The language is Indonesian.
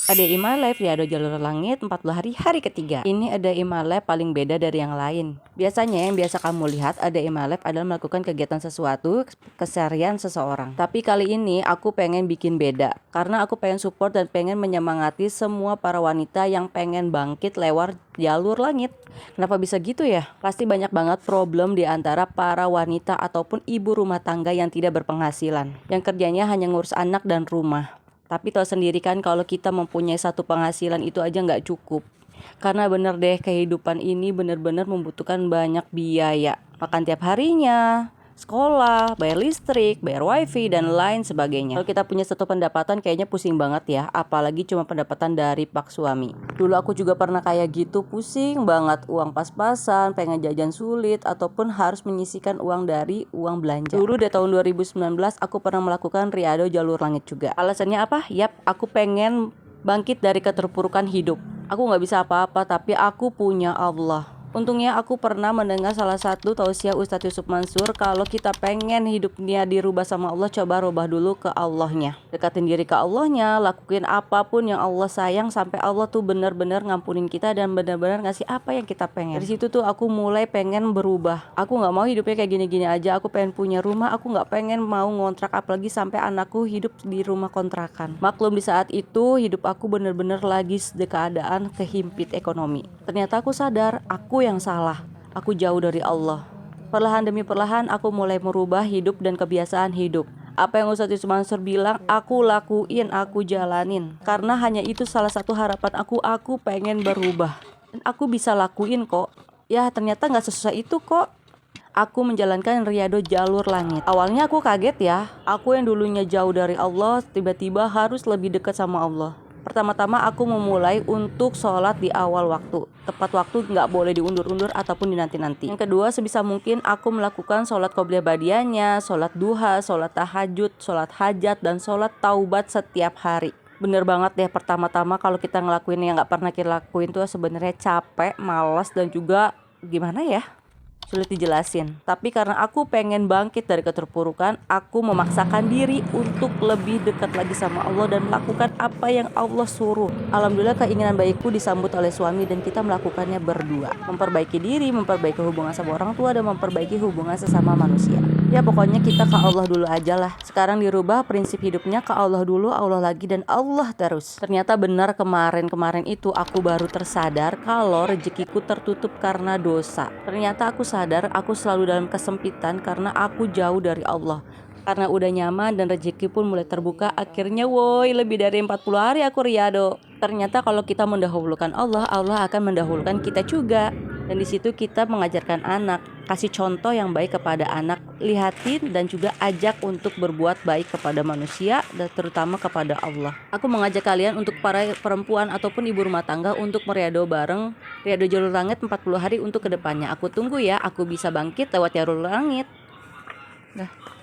Ada Ima Live Riado Jalur Langit 40 hari hari ketiga. Ini ada Ima Live paling beda dari yang lain. Biasanya yang biasa kamu lihat ada Ima Live adalah melakukan kegiatan sesuatu, keseharian seseorang. Tapi kali ini aku pengen bikin beda. Karena aku pengen support dan pengen menyemangati semua para wanita yang pengen bangkit lewat jalur langit. Kenapa bisa gitu ya? Pasti banyak banget problem di antara para wanita ataupun ibu rumah tangga yang tidak berpenghasilan. Yang kerjanya hanya ngurus anak dan rumah. Tapi tahu sendiri kan kalau kita mempunyai satu penghasilan itu aja nggak cukup. Karena bener deh kehidupan ini bener-bener membutuhkan banyak biaya. Makan tiap harinya, sekolah, bayar listrik, bayar wifi, dan lain sebagainya. Kalau kita punya satu pendapatan kayaknya pusing banget ya. Apalagi cuma pendapatan dari pak suami. Dulu aku juga pernah kayak gitu, pusing banget. Uang pas-pasan, pengen jajan sulit, ataupun harus menyisihkan uang dari uang belanja. Dulu di tahun 2019 aku pernah melakukan Riado Jalur Langit juga. Alasannya apa? Yap, aku pengen bangkit dari keterpurukan hidup. Aku gak bisa apa-apa, tapi aku punya Allah. Untungnya aku pernah mendengar salah satu tausiah Ustadz Yusuf Mansur, kalau kita pengen hidupnya dirubah sama Allah, coba rubah dulu ke Allahnya. Dekatin diri ke Allahnya, lakuin apapun yang Allah sayang sampai Allah tuh benar-benar ngampunin kita dan benar-benar ngasih apa yang kita pengen. Dari situ tuh aku mulai pengen berubah. Aku nggak mau hidupnya kayak gini-gini aja. Aku pengen punya rumah. Aku nggak pengen mau ngontrak, apalagi sampai anakku hidup di rumah kontrakan. Maklum di saat itu hidup aku benar-benar lagi keadaan kehimpit ekonomi. Ternyata aku sadar aku yang salah. Aku jauh dari Allah. Perlahan demi perlahan aku mulai merubah hidup dan kebiasaan hidup. Apa yang Ustadz Yusuf Mansur bilang, aku lakuin, aku jalanin. Karena hanya itu salah satu harapan aku pengen berubah. Dan aku bisa lakuin kok. Ya ternyata gak sesusah itu kok. Aku menjalankan Riado Jalur Langit. Awalnya aku kaget ya. Aku yang dulunya jauh dari Allah, tiba-tiba harus lebih dekat sama Allah. Pertama-tama aku memulai untuk sholat di awal waktu. Tepat waktu, nggak boleh diundur-undur ataupun dinanti-nanti. Yang kedua, sebisa mungkin aku melakukan sholat qobliyah badiahnya, sholat duha, sholat tahajud, sholat hajat, dan sholat taubat setiap hari. Bener banget deh, pertama-tama kalau kita ngelakuin yang nggak pernah kita lakuin tuh sebenarnya capek, malas, dan juga gimana ya? Sulit dijelasin. Tapi karena aku pengen bangkit dari keterpurukan, aku memaksakan diri untuk lebih dekat lagi sama Allah dan melakukan apa yang Allah suruh. Alhamdulillah keinginan baikku disambut oleh suami dan kita melakukannya berdua. Memperbaiki diri, memperbaiki hubungan sama orang tua, dan memperbaiki hubungan sesama manusia. Ya pokoknya kita ke Allah dulu aja lah. Sekarang dirubah prinsip hidupnya ke Allah dulu, Allah lagi, dan Allah terus. Ternyata benar kemarin itu aku baru tersadar kalau rezekiku tertutup karena dosa. Ternyata aku sadar aku selalu dalam kesempitan karena aku jauh dari Allah. Karena udah nyaman dan rezeki pun mulai terbuka, akhirnya woi lebih dari 40 hari aku riado. Ternyata kalau kita mendahulukan Allah, Allah akan mendahulukan kita juga. Dan di situ kita mengajarkan anak, kasih contoh yang baik kepada anak, lihatin dan juga ajak untuk berbuat baik kepada manusia dan terutama kepada Allah. Aku mengajak kalian untuk para perempuan ataupun ibu rumah tangga untuk meriado bareng Riado Jalur Langit 40 hari untuk kedepannya. Aku tunggu ya, aku bisa bangkit lewat Jalur Langit. Nah.